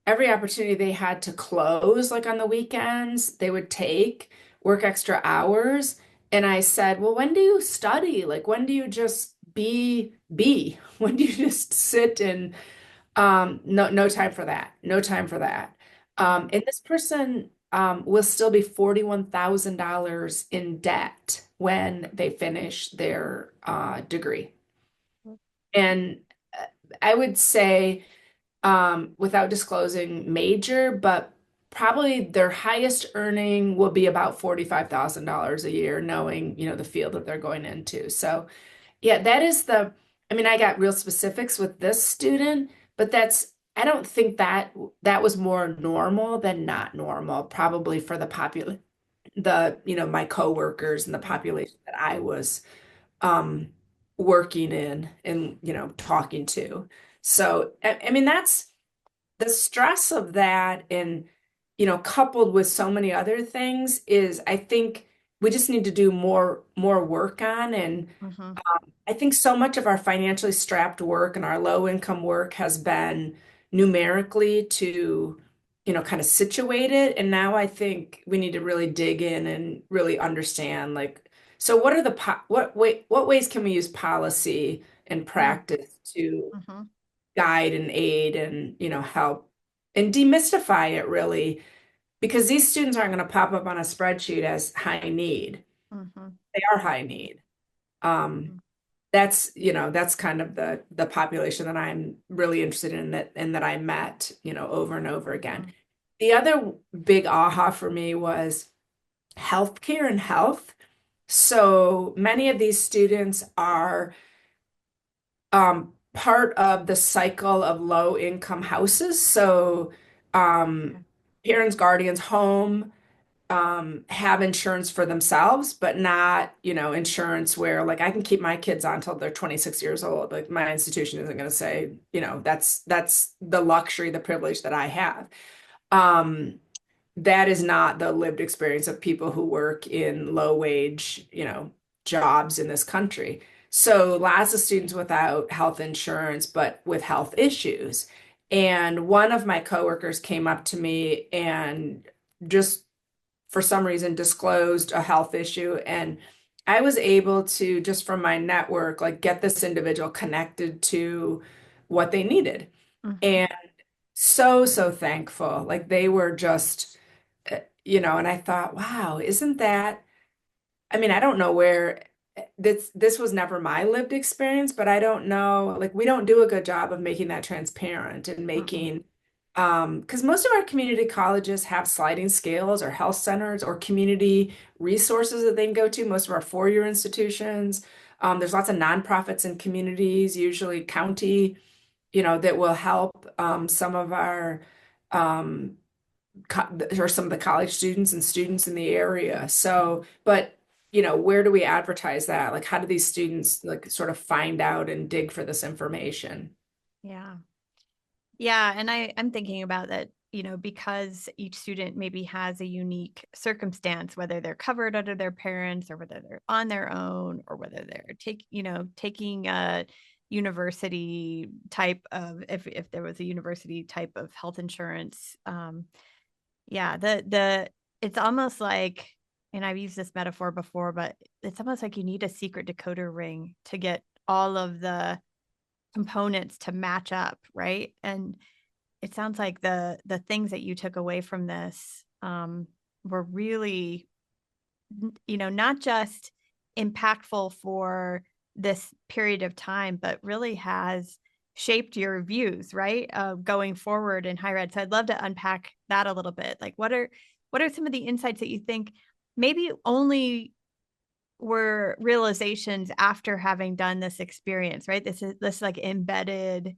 every opportunity they had to close, like on the weekends, they would take, work extra hours. And I said, well, when do you study? Like, when do you just be? When do you just sit and no time for that. No time for that. And this person will still be $41,000 in debt when they finish their degree. And I would say, without disclosing major, but probably their highest earning will be about $45,000 a year, knowing, the field that they're going into. So yeah, I mean, I got real specifics with this student, but I don't think that was more normal than not normal, probably for the my coworkers and the population that I was um, working in and, talking to. So, I mean, that's the stress of that and, coupled with so many other things is I think we just need to do more work on. And Mm-hmm. I think so much of our financially strapped work and our low income work has been numerically to, kind of situate it. And now I think we need to really dig in and really understand like, so what are the what ways can we use policy and practice to Mm-hmm. guide and aid and, help and demystify it really? Because these students aren't going to pop up on a spreadsheet as high need. Mm-hmm. They are high need. Um, that's kind of the population that I'm really interested in that I met, over and over again. Mm-hmm. The other big aha for me was healthcare and health. So many of these students are part of the cycle of low income houses. So um, Okay. parents, guardians, home have insurance for themselves, but not, insurance where like I can keep my kids on until they're 26 years old. Like my institution isn't going to say, that's the luxury, the privilege that I have. Um, that is not the lived experience of people who work in low wage, jobs in this country. So lots of students without health insurance, but with health issues. And one of my coworkers came up to me and just for some reason disclosed a health issue. And I was able to, just from my network, like get this individual connected to what they needed. Mm-hmm. And so thankful. Like they were just, and I thought, wow, isn't that I mean, I don't know where this was never my lived experience, but I don't know, like we don't do a good job of making that transparent and Mm-hmm. making because most of our community colleges have sliding scales or health centers or community resources that they can go to. Most of our four-year institutions. There's lots of nonprofits and communities, usually county, that will help some of our um, or some of the college students and students in the area. So, but where do we advertise that? Like, how do these students like sort of find out and dig for this information? Yeah. Yeah. And I'm thinking about that, because each student maybe has a unique circumstance, whether they're covered under their parents or whether they're on their own or whether they're taking a university type of, if there was a university type of health insurance. Yeah. It's almost like, and I've used this metaphor before, but it's almost like you need a secret decoder ring to get all of the components to match up, right? And it sounds like the things that you took away from this were really, not just impactful for this period of time, but really has shaped your views, right? Going forward in higher ed. So I'd love to unpack that a little bit. Like what are some of the insights that you think maybe only were realizations after having done this experience, right? This like embedded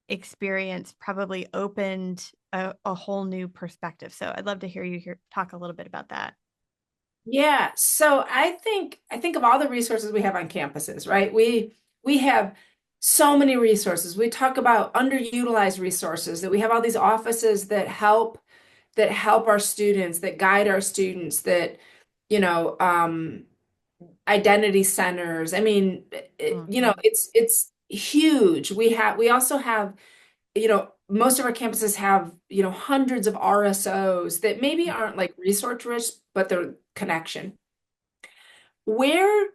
experience probably opened a whole new perspective. So I'd love to hear you talk a little bit about that. Yeah, so I think of all the resources we have on campuses, right? We have so many resources. We talk about underutilized resources, that we have all these offices that help our students, that guide our students, that you know, identity centers. I mean, Mm-hmm. it's huge. We also have, most of our campuses have, hundreds of RSOs that maybe aren't like resource rich, but they're connection. Where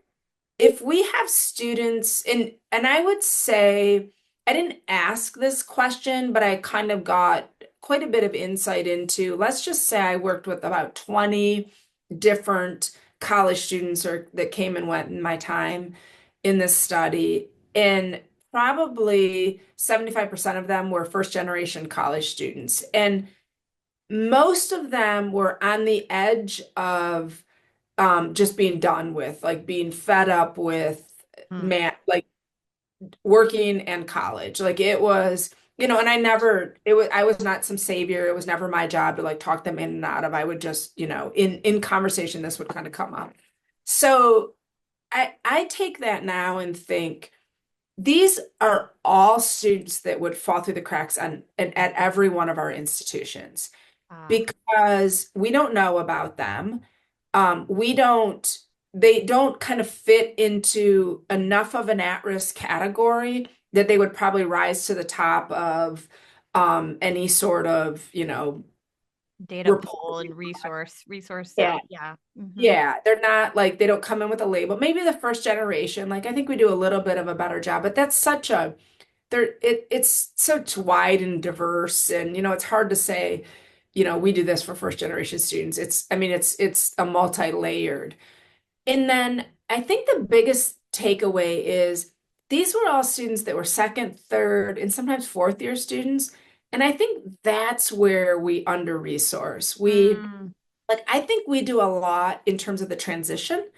if we have students and I would say I didn't ask this question, but I kind of got quite a bit of insight into, let's just say I worked with about 20 different college students or that came and went in my time in this study. And probably 75% of them were first generation college students. And most of them were on the edge of just being done with, like being fed up with Mm-hmm. man, like working and college. Like it was, And I was not some savior. It was never my job to like talk them in and out of. I would just, in conversation, this would kind of come up. So I take that now and think these are all students that would fall through the cracks at every one of our institutions Ah, because we don't know about them. We don't, they don't kind of fit into enough of an at-risk category that they would probably rise to the top of any sort of, data report. pool and resource Yeah. set. Yeah. Yeah, they're not like they don't come in with a label. Maybe the first generation, like I think we do a little bit of a better job, but that's such a it's such wide and diverse and it's hard to say, we do this for first generation students. I mean it's a multi-layered. And then I think the biggest takeaway is these were all students that were second, third, and sometimes fourth year students. And I think that's where we under-resource. Mm, I think we do a lot in terms of the transition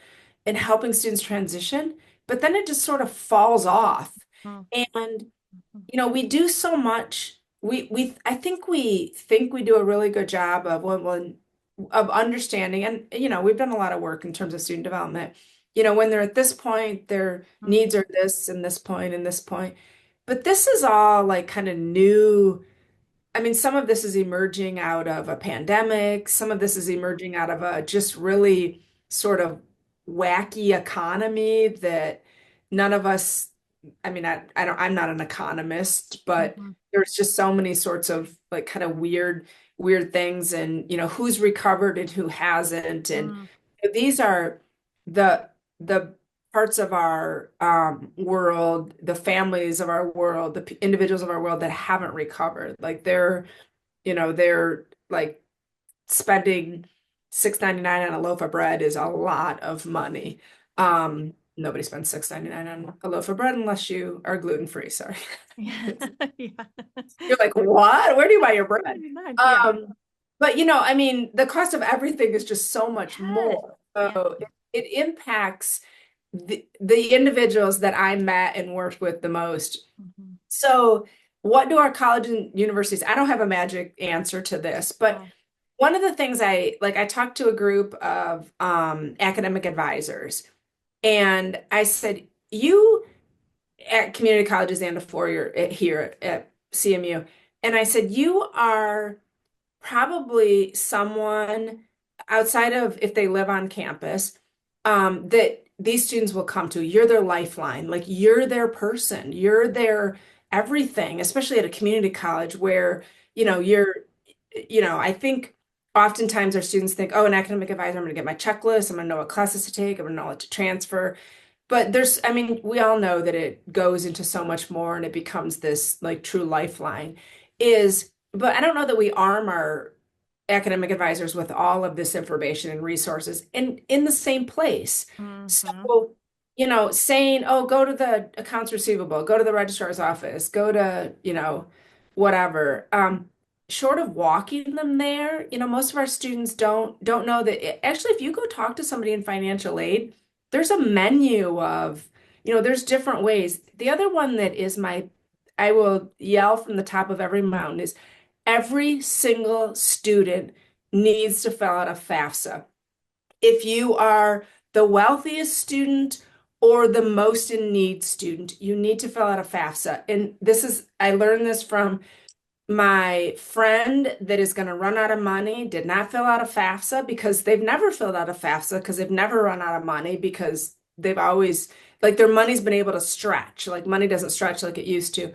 and helping students transition, but then it just sort of falls off. mm, And mm, we do so much. I think we do a really good job of of understanding, and we've done a lot of work in terms of student development. When they're at this point, their mm, needs are this and this point and this point. But this is all like kind of new. I mean, some of this is emerging out of a pandemic. Some of this is emerging out of a just really sort of wacky economy that none of us, I mean, I'm not an economist, but mhm, there's just so many sorts of like kind of weird things and, who's recovered and who hasn't. And mm, these are the parts of our world, the families of our world, the individuals of our world that haven't recovered. Like they're like spending 6.99 on a loaf of bread is a lot of money. Nobody spends 6.99 on a loaf of bread unless you are gluten free. Sorry. yeah. Yeah. You're like, what? Where do you buy your bread? Nuts, yeah. Um, but I mean, the cost of everything is just so much Yes. more. Yeah. So it impacts the individuals that I met and worked with the most. Mhm. So, what do our college and universities? I don't have a magic answer to this, but Oh, one of the things I talked to a group of academic advisors, and I said, you at community colleges and a four-year here at CMU, and I said, you are probably someone outside of if they live on campus that these students will come to. You're their lifeline. Like you're their person. You're their everything, especially at a community college where, I think oftentimes our students think, oh, an academic advisor, I'm going to get my checklist. I'm going to know what classes to take. I'm going to know what to transfer. But I mean, we all know that it goes into so much more and it becomes this like true lifeline but I don't know that we arm our academic advisors with all of this information and resources in the same place. mhm, So, saying, oh, go to the accounts receivable, go to the registrar's office, go to, whatever. Short of walking them there, most of our students don't know that actually if you go talk to somebody in financial aid, there's a menu of, there's different ways. The other one that is I will yell from the top of every mountain is every single student needs to fill out a FAFSA. If you are the wealthiest student or the most in need student, you need to fill out a FAFSA. And I learned this from my friend that is going to run out of money, did not fill out a FAFSA because they've never filled out a FAFSA because they've never run out of money because they've always, like their money's been able to stretch. Like money doesn't stretch like it used to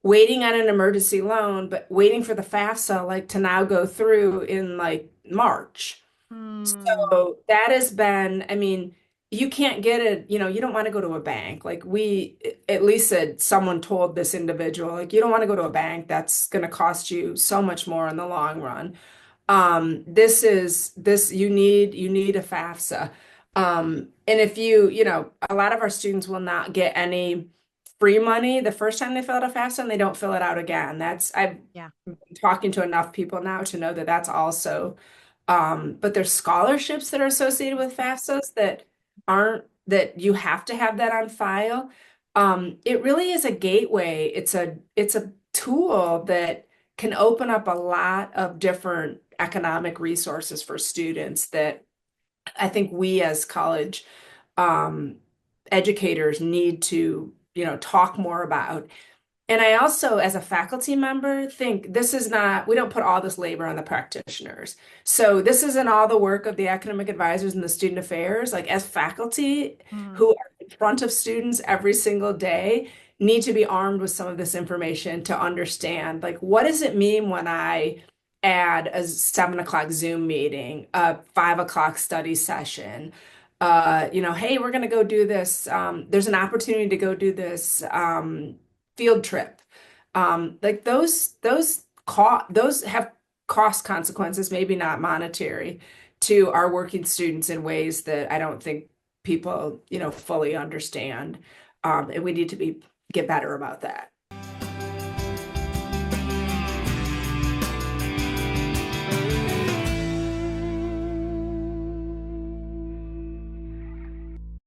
waiting on an emergency loan, but waiting for the FAFSA like to now go through in like March. mm, So that has been, I mean, you can't get it, you don't want to go to a bank. Like at least said someone told this individual, like you don't want to go to a bank. That's going to cost you so much more in the long run. This you need a FAFSA. And if a lot of our students will not get any free money the first time they fill out a FAFSA and they don't fill it out again. I've yeah. been talking to enough people now to know that that's also, but there's scholarships that are associated with FAFSAs that you have to have that on file. It really is a gateway. It's a tool that can open up a lot of different economic resources for students that I think we as college um, educators need to, talk more about. And I also, as a faculty member, think this is not, we don't put all this labor on the practitioners. So this isn't all the work of the academic advisors and the student affairs. Like as faculty Mm. who are in front of students every single day, need to be armed with some of this information to understand, like, what does it mean when I add a 7 o'clock Zoom meeting, a 5 o'clock study session? Hey, we're going to go do this. There's an opportunity to go do this. Field trip. Like those have cost consequences, maybe not monetary, to our working students in ways that I don't think people, fully understand. And we need to get better about that.